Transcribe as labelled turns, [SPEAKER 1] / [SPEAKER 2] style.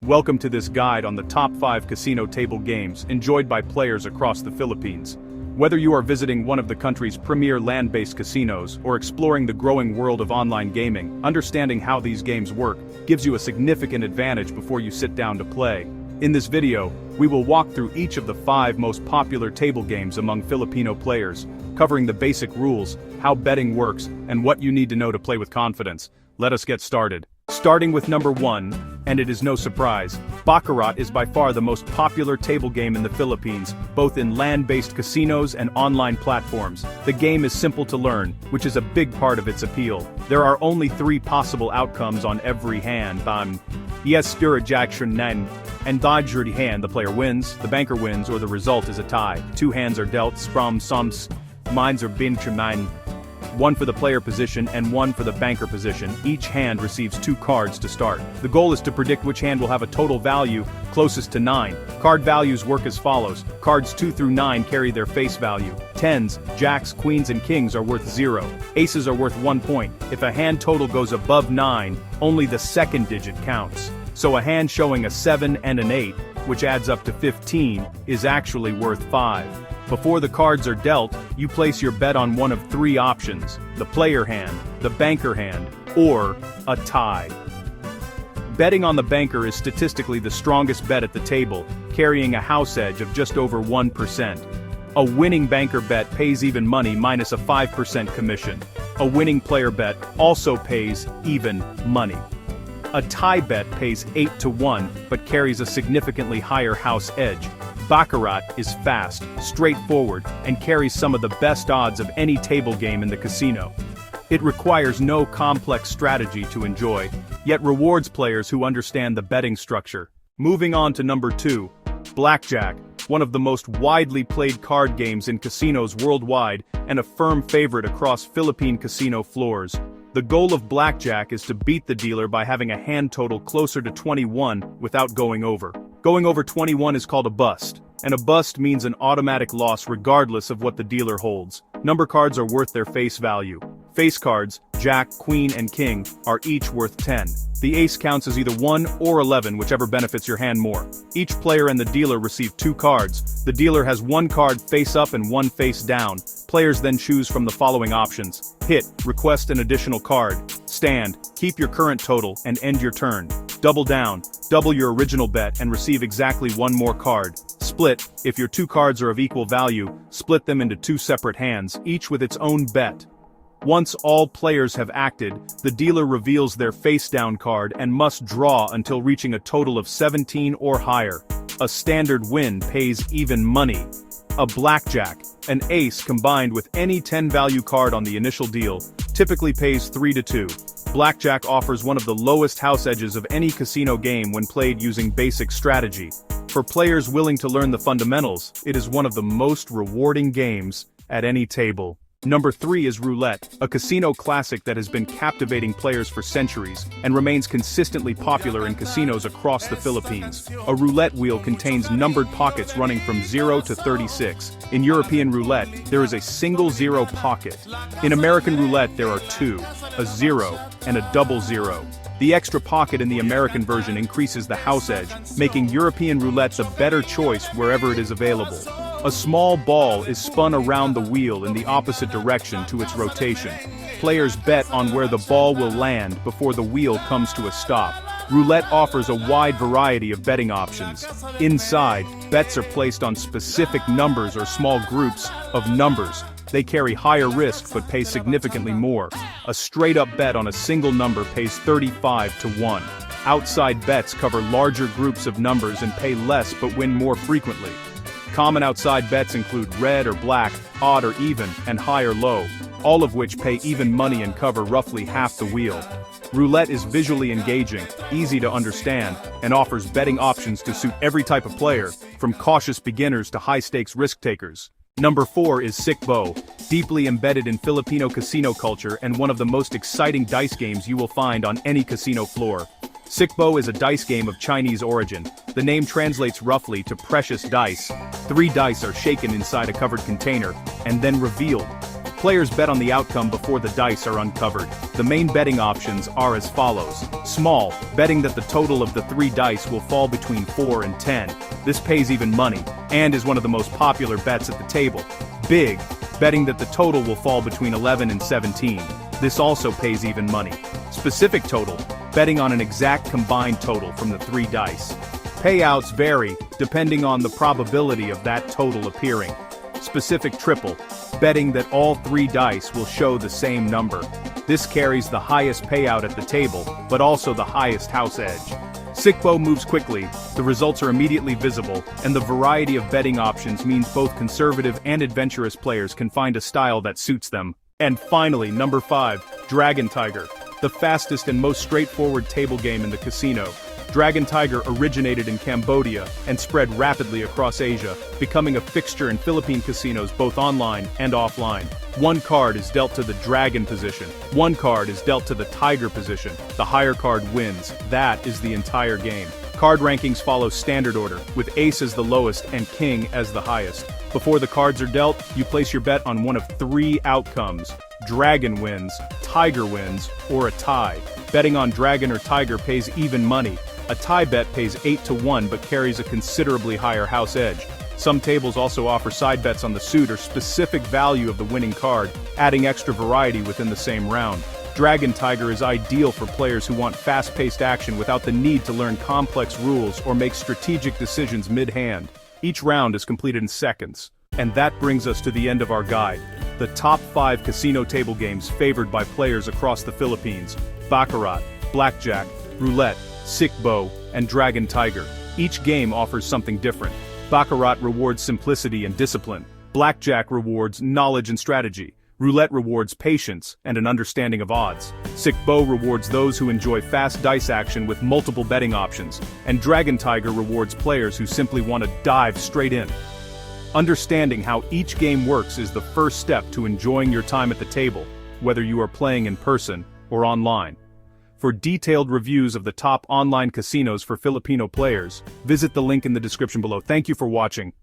[SPEAKER 1] Welcome to this guide on the top 5 casino table games enjoyed by players across the Philippines. Whether you are visiting one of the country's premier land-based casinos or exploring the growing world of online gaming, understanding how these games work gives you a significant advantage before you sit down to play. In this video, we will walk through each of the 5 most popular table games among Filipino players, covering the basic rules, how betting works, and what you need to know to play with confidence. Let us get started. Starting with number 1, and it is no surprise, Baccarat is by far the most popular table game in the Philippines, both in land-based casinos and online platforms. The game is simple to learn, which is a big part of its appeal. There are only 3 possible outcomes on every hand. Yes, Blackjack and Dodge hand, the player wins, the banker wins, or the result is a tie. 2 hands are dealt, from some mines are bin mine. 1 for the player position and 1 for the banker position. Each hand receives 2 cards to start. The goal is to predict which hand will have a total value closest to 9. Card values work as follows. Cards 2 through 9 carry their face value. 10s, jacks, queens and kings are worth 0. Aces are worth 1 point. If a hand total goes above 9, only the second digit counts. So a hand showing a 7 and an 8, which adds up to 15, is actually worth 5. Before the cards are dealt, you place your bet on one of 3 options: the player hand, the banker hand, or a tie. Betting on the banker is statistically the strongest bet at the table, carrying a house edge of just over 1%. A winning banker bet pays even money minus a 5% commission. A winning player bet also pays even money. A tie bet pays 8-1, but carries a significantly higher house edge. Baccarat is fast, straightforward, and carries some of the best odds of any table game in the casino. It requires no complex strategy to enjoy, yet rewards players who understand the betting structure. Moving on to number 2, Blackjack, one of the most widely played card games in casinos worldwide and a firm favorite across Philippine casino floors. The goal of Blackjack is to beat the dealer by having a hand total closer to 21 without going over. Going over 21 is called a bust, and a bust means an automatic loss regardless of what the dealer holds. Number cards are worth their face value. Face cards, Jack, Queen, and King, are each worth 10. The ace counts as either 1 or 11, whichever benefits your hand more. Each player and the dealer receive 2 cards. The dealer has 1 card face up and 1 face down. Players then choose from the following options: hit, request an additional card; stand, keep your current total and end your turn; double down, double your original bet and receive exactly 1 more card; split, if your 2 cards are of equal value, split them into 2 separate hands, each with its own bet. Once all players have acted, the dealer reveals their face-down card and must draw until reaching a total of 17 or higher. A standard win pays even money. A blackjack, an ace combined with any 10-value card on the initial deal, typically pays 3-2. Blackjack offers one of the lowest house edges of any casino game when played using basic strategy. For players willing to learn the fundamentals, it is one of the most rewarding games at any table. Number 3 is Roulette, a casino classic that has been captivating players for centuries and remains consistently popular in casinos across the Philippines. A roulette wheel contains numbered pockets running from 0 to 36. In European roulette, there is a single 0 pocket. In American roulette, there are 2, a 0 and a double 0. The extra pocket in the American version increases the house edge, making European roulette the better choice wherever it is available. A small ball is spun around the wheel in the opposite direction to its rotation. Players bet on where the ball will land before the wheel comes to a stop. Roulette offers a wide variety of betting options. Inside, bets are placed on specific numbers or small groups of numbers. They carry higher risk but pay significantly more. A straight-up bet on a single number pays 35-1. Outside bets cover larger groups of numbers and pay less but win more frequently. Common outside bets include red or black, odd or even, and high or low, all of which pay even money and cover roughly half the wheel. Roulette is visually engaging, easy to understand, and offers betting options to suit every type of player, from cautious beginners to high-stakes risk-takers. Number 4 is Sic Bo, deeply embedded in Filipino casino culture and one of the most exciting dice games you will find on any casino floor. Sic Bo is a dice game of Chinese origin. The name translates roughly to precious dice. 3 dice are shaken inside a covered container, and then revealed. Players bet on the outcome before the dice are uncovered. The main betting options are as follows. Small, betting that the total of the 3 dice will fall between 4 and 10. This pays even money, and is one of the most popular bets at the table. Big, betting that the total will fall between 11 and 17. This also pays even money. Specific total, betting on an exact combined total from the 3 dice. Payouts vary, depending on the probability of that total appearing. Specific triple, betting that all 3 dice will show the same number. This carries the highest payout at the table, but also the highest house edge. Sic Bo moves quickly, the results are immediately visible, and the variety of betting options means both conservative and adventurous players can find a style that suits them. And finally, number 5, Dragon Tiger, the fastest and most straightforward table game in the casino. Dragon Tiger originated in Cambodia and spread rapidly across Asia, becoming a fixture in Philippine casinos both online and offline. 1 card is dealt to the dragon position. 1 card is dealt to the tiger position. The higher card wins. That is the entire game. Card rankings follow standard order, with ace as the lowest and king as the highest. Before the cards are dealt, you place your bet on one of 3 outcomes. Dragon wins, tiger wins, or a tie. Betting on dragon or tiger pays even money. A tie bet pays 8 to 1 but carries a considerably higher house edge. Some tables also offer side bets on the suit or specific value of the winning card, adding extra variety within the same round. Dragon Tiger is ideal for players who want fast-paced action without the need to learn complex rules or make strategic decisions mid-hand. Each round is completed in seconds. And that brings us to the end of our guide. The top 5 casino table games favored by players across the Philippines: Baccarat, Blackjack, Roulette, Sic Bo, and Dragon Tiger. Each game offers something different. Baccarat rewards simplicity and discipline. Blackjack rewards knowledge and strategy. Roulette rewards patience and an understanding of odds. Sic Bo rewards those who enjoy fast dice action with multiple betting options. And Dragon Tiger rewards players who simply want to dive straight in. Understanding how each game works is the first step to enjoying your time at the table, whether you are playing in person or online. For detailed reviews of the top online casinos for Filipino players, visit the link in the description below. Thank you for watching.